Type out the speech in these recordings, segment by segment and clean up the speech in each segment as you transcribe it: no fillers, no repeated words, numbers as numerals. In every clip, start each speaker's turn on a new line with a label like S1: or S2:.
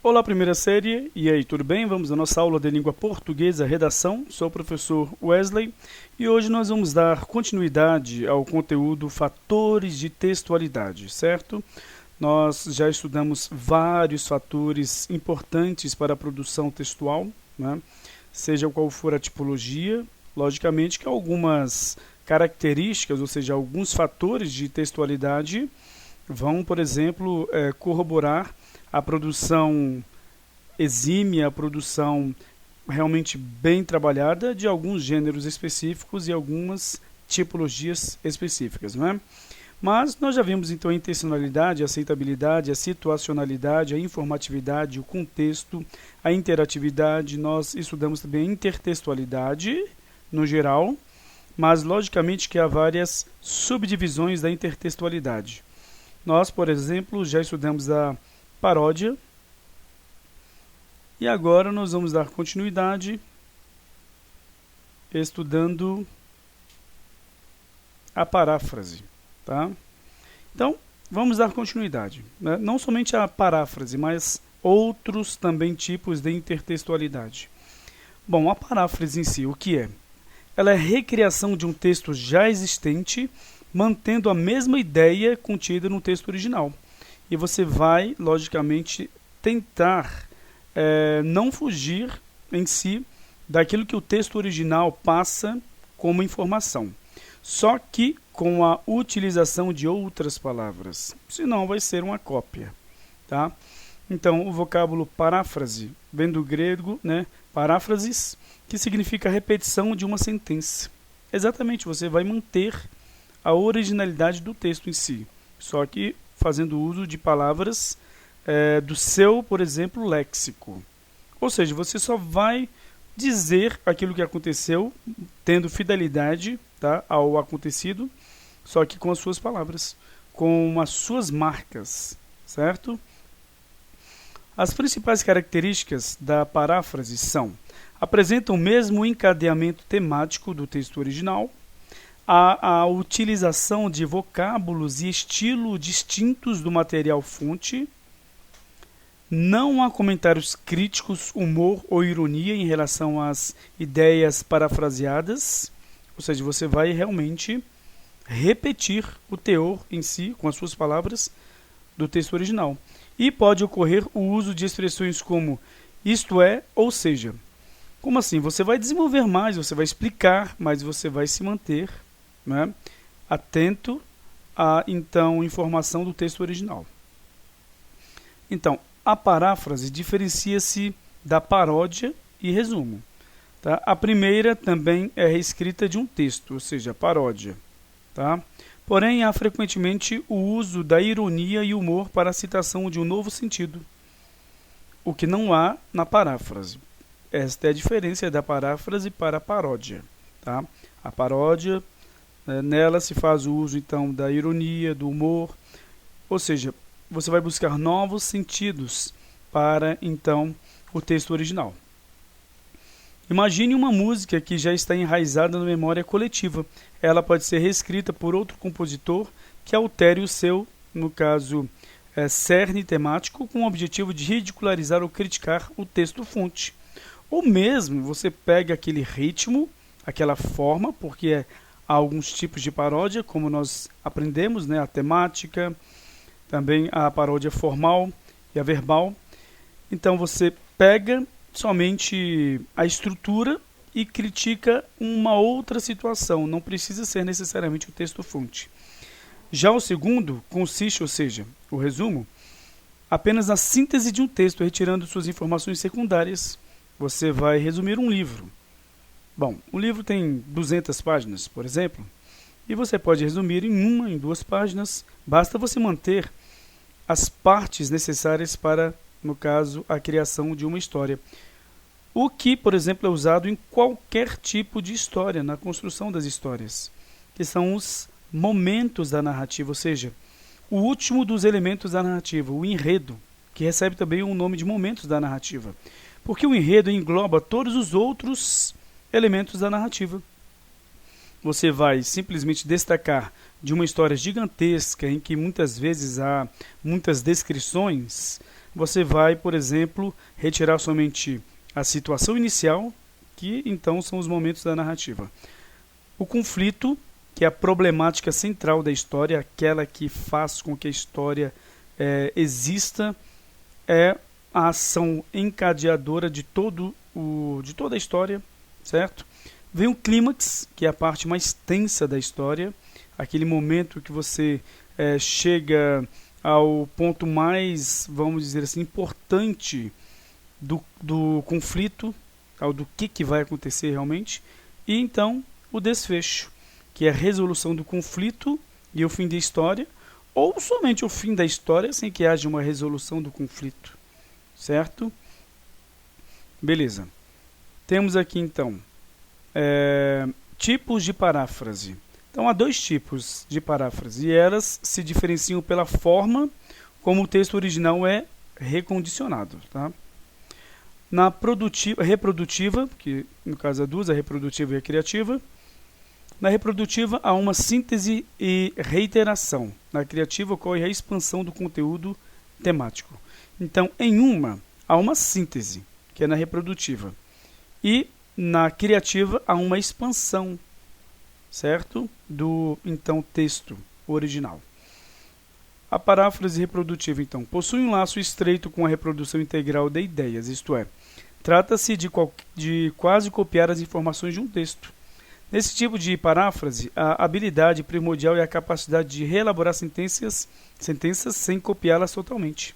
S1: Olá, primeira série. E aí, tudo bem? Vamos à nossa aula de língua portuguesa, redação. Sou o professor Wesley e hoje nós vamos dar continuidade ao conteúdo Fatores de Textualidade, certo? Nós já estudamos vários fatores importantes para a produção textual, né? Seja qual for a tipologia, logicamente que algumas características, ou seja, alguns fatores de textualidade vão, por exemplo, corroborar a produção exímia, a produção realmente bem trabalhada de alguns gêneros específicos e algumas tipologias específicas, não é? Mas nós já vimos então a intencionalidade, a aceitabilidade, a situacionalidade, a informatividade, o contexto, a interatividade. Nós estudamos também a intertextualidade no geral, mas logicamente que há várias subdivisões da intertextualidade. Nós, por exemplo, já estudamos a paródia e agora nós vamos dar continuidade estudando a paráfrase, tá? Então, vamos dar continuidade, né? Não somente a paráfrase, mas outros também tipos de intertextualidade. Bom, a paráfrase em si, o que é? Ela é a recriação de um texto já existente, mantendo a mesma ideia contida no texto original. E você vai, logicamente, tentar não fugir em si daquilo que o texto original passa como informação. Só que com a utilização de outras palavras. Senão vai ser uma cópia. Tá? Então, o vocábulo paráfrase vem do grego, né, paráfrasis, que significa repetição de uma sentença. Exatamente, você vai manter a originalidade do texto em si. Só que fazendo uso de palavras do seu, por exemplo, léxico. Ou seja, você só vai dizer aquilo que aconteceu, tendo fidelidade, tá, ao acontecido, só que com as suas palavras, com as suas marcas, certo? As principais características da paráfrase são: apresentam o mesmo encadeamento temático do texto original, a utilização de vocábulos e estilo distintos do material fonte, não há comentários críticos, humor ou ironia em relação às ideias parafraseadas, ou seja, você vai realmente repetir o teor em si, com as suas palavras, do texto original. E pode ocorrer o uso de expressões como isto é, ou seja. Como assim? Você vai desenvolver mais, você vai explicar, mas você vai se manter, né, atento à então informação do texto original. Então, a paráfrase diferencia-se da paródia e resumo. Tá? A primeira também é reescrita de um texto, ou seja, paródia. Tá? Porém, há frequentemente o uso da ironia e humor para a citação de um novo sentido, o que não há na paráfrase. Esta é a diferença da paráfrase para a paródia. Tá? A paródia, nela se faz o uso então da ironia, do humor, ou seja, você vai buscar novos sentidos para então o texto original. Imagine uma música que já está enraizada na memória coletiva. Ela pode ser reescrita por outro compositor que altere o seu, no caso, cerne temático, com o objetivo de ridicularizar ou criticar o texto-fonte. Ou mesmo você pega aquele ritmo, aquela forma, porque há alguns tipos de paródia, como nós aprendemos, né, a temática, também a paródia formal e a verbal. Então você pega somente a estrutura e critica uma outra situação, não precisa ser necessariamente o texto-fonte. Já o segundo consiste, ou seja, o resumo, apenas na síntese de um texto, retirando suas informações secundárias. Você vai resumir um livro. Bom, um livro tem 200 páginas, por exemplo, e você pode resumir em uma, em 2 páginas, basta você manter as partes necessárias para, no caso, a criação de uma história. O que, por exemplo, é usado em qualquer tipo de história, na construção das histórias, que são os momentos da narrativa, ou seja, o último dos elementos da narrativa, o enredo, que recebe também o nome de momentos da narrativa, porque o enredo engloba todos os outros elementos da narrativa. Você vai simplesmente destacar de uma história gigantesca em que muitas vezes há muitas descrições, você vai, por exemplo, retirar somente a situação inicial, que então são os momentos da narrativa. O conflito, que é a problemática central da história, aquela que faz com que a história exista, é a ação encadeadora de toda a história, certo? Vem o clímax, que é a parte mais tensa da história, aquele momento que você chega ao ponto mais, vamos dizer assim, importante do conflito, ao do que vai acontecer realmente, e então o desfecho, que é a resolução do conflito e o fim da história, ou somente o fim da história sem que haja uma resolução do conflito, certo? Beleza. Temos aqui então tipos de paráfrase. Então há dois tipos de paráfrase e elas se diferenciam pela forma como o texto original é recondicionado, tá? Na reprodutiva, que no caso é duas, a reprodutiva e a criativa. Na reprodutiva há uma síntese e reiteração. Na criativa ocorre a expansão do conteúdo temático. Então, em uma, há uma síntese, que é na reprodutiva. E na criativa há uma expansão, certo? Do, então, texto original. A paráfrase reprodutiva, então, possui um laço estreito com a reprodução integral de ideias, isto é, trata-se de quase copiar as informações de um texto. Nesse tipo de paráfrase, a habilidade primordial é a capacidade de reelaborar sentenças sem copiá-las totalmente.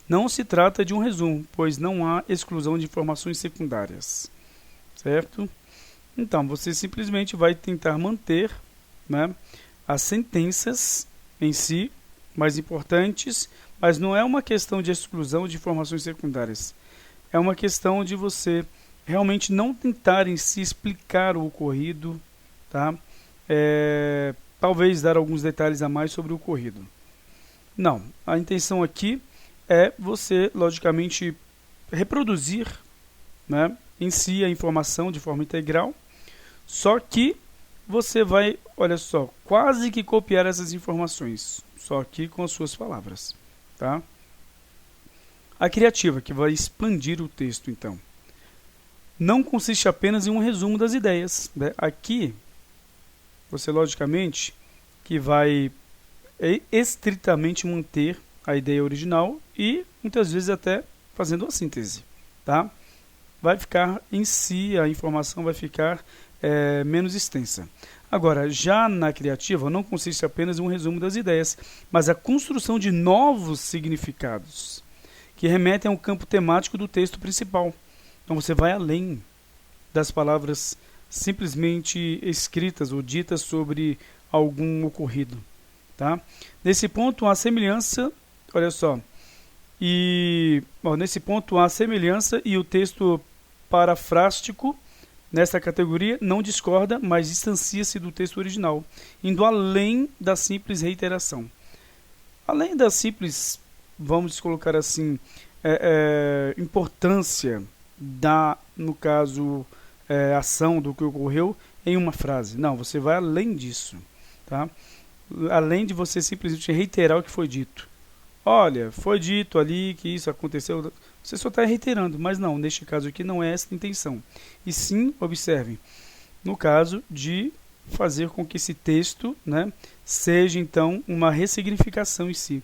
S1: Não se trata de um resumo, pois não há exclusão de informações secundárias, certo? Então, você simplesmente vai tentar manter, né, as sentenças em si mais importantes, mas não é uma questão de exclusão de informações secundárias. É uma questão de você realmente não tentar em si explicar o ocorrido, tá? Talvez dar alguns detalhes a mais sobre o ocorrido. Não, a intenção aqui é você, logicamente, reproduzir, né, em si a informação de forma integral, só que você vai, olha só, quase que copiar essas informações, só que com as suas palavras, tá? A criativa, que vai expandir o texto, então, não consiste apenas em um resumo das ideias, né? Aqui, você, logicamente, que vai estritamente manter a ideia original e, muitas vezes, até fazendo uma síntese, tá? Vai ficar em si, a informação vai ficar menos extensa. Agora, já na criativa, não consiste apenas em um resumo das ideias, mas a construção de novos significados, que remetem ao campo temático do texto principal. Então, você vai além das palavras simplesmente escritas ou ditas sobre algum ocorrido, tá? Nesse ponto, há semelhança, olha só, nesse ponto há semelhança e o texto parafrástico nesta categoria não discorda, mas distancia-se do texto original, indo além da simples reiteração. Além da simples, vamos colocar assim, importância da, no caso, ação do que ocorreu em uma frase. Não, você vai além disso, tá? Além de você simplesmente reiterar o que foi dito. Olha, foi dito ali que isso aconteceu, você só está reiterando, mas não, neste caso aqui não é essa a intenção. E sim, observem, no caso de fazer com que esse texto, né, seja então uma ressignificação em si.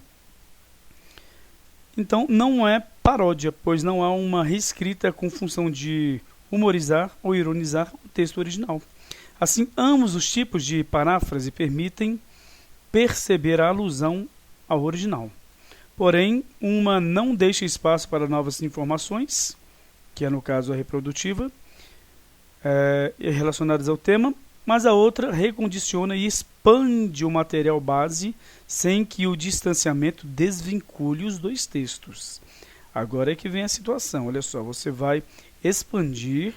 S1: Então não é paródia, pois não há uma reescrita com função de humorizar ou ironizar o texto original. Assim, ambos os tipos de paráfrase permitem perceber a alusão ao original. Porém, uma não deixa espaço para novas informações, que é no caso a reprodutiva, relacionadas ao tema, mas a outra recondiciona e expande o material base sem que o distanciamento desvincule os dois textos. Agora é que vem a situação, olha só, você vai expandir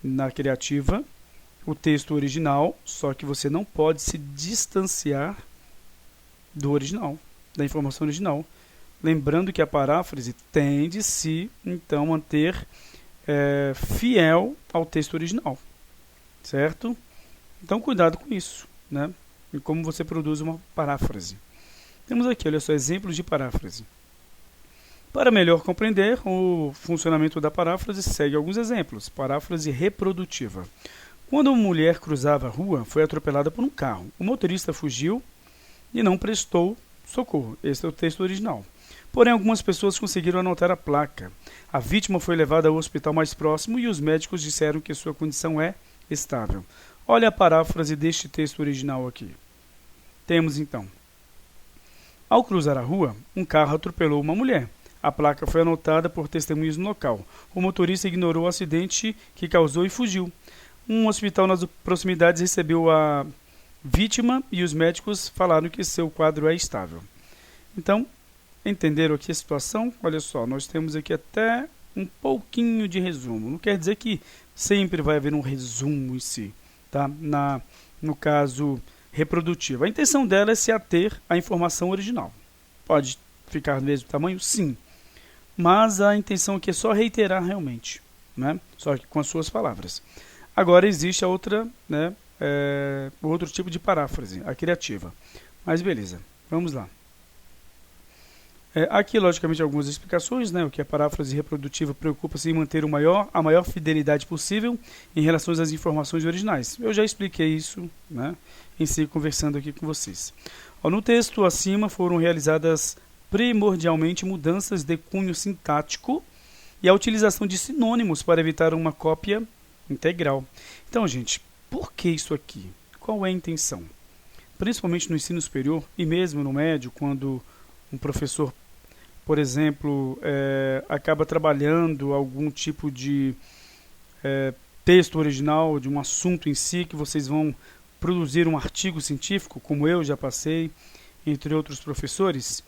S1: na criativa o texto original, só que você não pode se distanciar do original, da informação original. Lembrando que a paráfrase tem de se, então, manter fiel ao texto original, certo? Então, cuidado com isso, né? E como você produz uma paráfrase. Temos aqui, olha só, exemplos de paráfrase. Para melhor compreender o funcionamento da paráfrase, segue alguns exemplos. Paráfrase reprodutiva. Quando uma mulher cruzava a rua, foi atropelada por um carro. O motorista fugiu e não prestou socorro. Esse é o texto original. Porém, algumas pessoas conseguiram anotar a placa. A vítima foi levada ao hospital mais próximo e os médicos disseram que sua condição é estável. Olha a paráfrase deste texto original aqui. Temos então: ao cruzar a rua, um carro atropelou uma mulher. A placa foi anotada por testemunhas no local. O motorista ignorou o acidente que causou e fugiu. Um hospital nas proximidades recebeu a vítima e os médicos falaram que seu quadro é estável. Então, entenderam aqui a situação? Olha só, nós temos aqui até um pouquinho de resumo. Não quer dizer que sempre vai haver um resumo em si, tá? No caso reprodutivo. A intenção dela é se ater à informação original. Pode ficar do mesmo tamanho? Sim. Mas a intenção aqui é só reiterar realmente, né? Só que com as suas palavras. Agora existe a outra, né, outro tipo de paráfrase, a criativa. Mas beleza, vamos lá. Aqui, logicamente, algumas explicações, né? O que a paráfrase reprodutiva preocupa-se em manter a maior fidelidade possível em relação às informações originais. Eu já expliquei isso, né, em si, conversando aqui com vocês. No texto acima foram realizadas primordialmente mudanças de cunho sintático e a utilização de sinônimos para evitar uma cópia integral. Então, gente, por que isso aqui? Qual é a intenção? Principalmente no ensino superior e mesmo no médio, quando um professor, por exemplo, acaba trabalhando algum tipo de texto original de um assunto em si, que vocês vão produzir um artigo científico, como eu já passei, entre outros professores,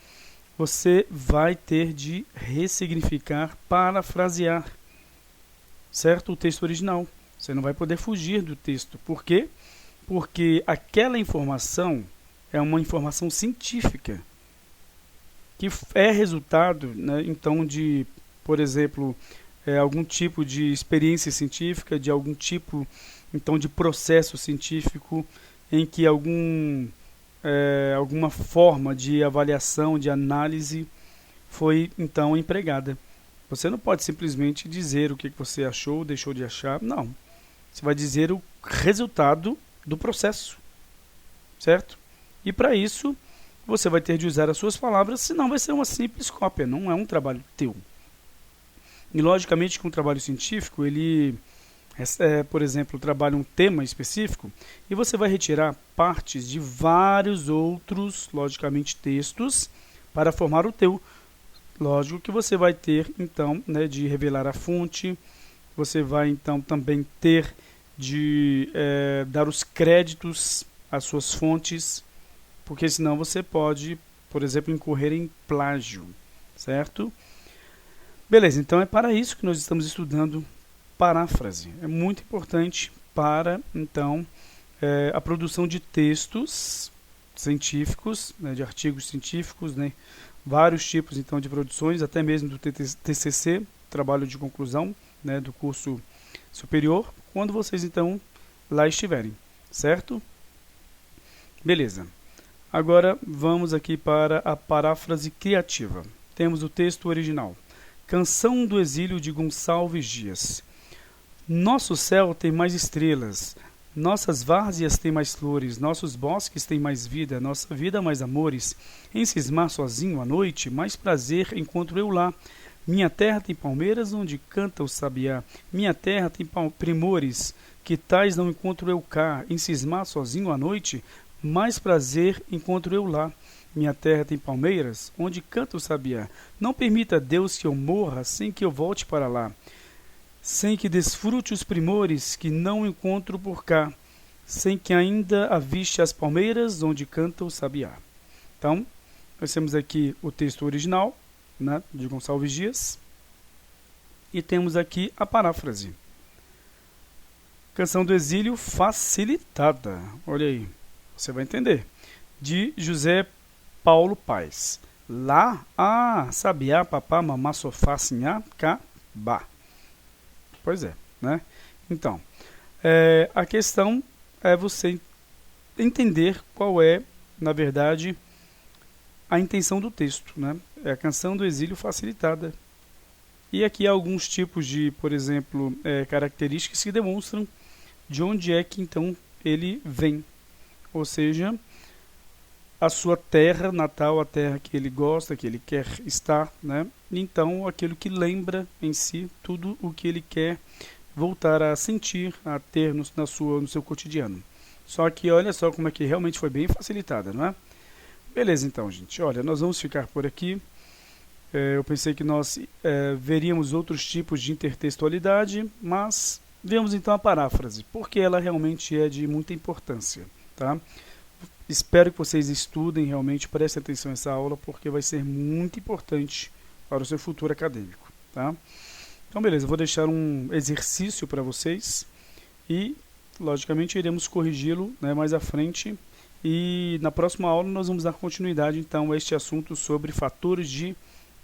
S1: você vai ter de ressignificar, parafrasear, certo? O texto original. Você não vai poder fugir do texto. Por quê? Porque aquela informação é uma informação científica, que é resultado, né, então, de, por exemplo, algum tipo de experiência científica, de algum tipo, então, de processo científico em que alguma forma de avaliação, de análise foi, então, empregada. Você não pode simplesmente dizer o que você achou ou deixou de achar, não. Você vai dizer o resultado do processo, certo? E para isso, você vai ter de usar as suas palavras, senão vai ser uma simples cópia, não é um trabalho teu. E logicamente que um trabalho científico, ele, por exemplo, trabalha um tema específico, e você vai retirar partes de vários outros, logicamente, textos, para formar o teu. Lógico que você vai ter, então, né, de revelar a fonte, você vai, então, também ter de dar os créditos às suas fontes, porque senão você pode, por exemplo, incorrer em plágio, certo? Beleza, então é para isso que nós estamos estudando paráfrase. É muito importante para, então, a produção de textos científicos, né, de artigos científicos, né, vários tipos, então, de produções, até mesmo do TCC, trabalho de conclusão, né, do curso superior, quando vocês, então, lá estiverem, certo? Beleza. Agora, vamos aqui para a paráfrase criativa. Temos o texto original. Canção do Exílio de Gonçalves Dias. Nosso céu tem mais estrelas, nossas várzeas têm mais flores, nossos bosques têm mais vida, nossa vida mais amores. Em cismar sozinho à noite, mais prazer encontro eu lá. Minha terra tem palmeiras onde canta o sabiá, minha terra tem primores, que tais não encontro eu cá. Em cismar sozinho à noite, mais prazer encontro eu lá. Minha terra tem palmeiras, onde canta o sabiá. Não permita, Deus, que eu morra sem que eu volte para lá, sem que desfrute os primores que não encontro por cá, sem que ainda aviste as palmeiras, onde canta o sabiá. Então, nós temos aqui o texto original, né, de Gonçalves Dias, e temos aqui a paráfrase. Canção do Exílio facilitada. Olha aí, você vai entender. De José Paulo Paes. Lá, sabiá, papá, mamá, sofá, sinhá, cá, bá. Pois é, né? Então, a questão é você entender qual é, na verdade, a intenção do texto, né? É a canção do exílio facilitada. E aqui há alguns tipos de, por exemplo, características que demonstram de onde é que então ele vem. Ou seja, a sua terra natal, a terra que ele gosta, que ele quer estar, né? Então, aquilo que lembra em si tudo o que ele quer voltar a sentir, a ter no seu cotidiano. Só que olha só como é que realmente foi bem facilitada, não é? Beleza, então, gente. Olha, nós vamos ficar por aqui. Eu pensei que nós veríamos outros tipos de intertextualidade, mas vemos então a paráfrase, porque ela realmente é de muita importância, tá? Espero que vocês estudem realmente, prestem atenção nessa aula, porque vai ser muito importante para o seu futuro acadêmico, tá? Então, beleza, eu vou deixar um exercício para vocês e, logicamente, iremos corrigi-lo, né, mais à frente. E na próxima aula nós vamos dar continuidade, então, a este assunto sobre fatores de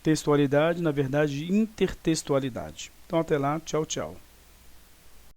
S1: textualidade, na verdade, intertextualidade. Então, até lá, tchau, tchau.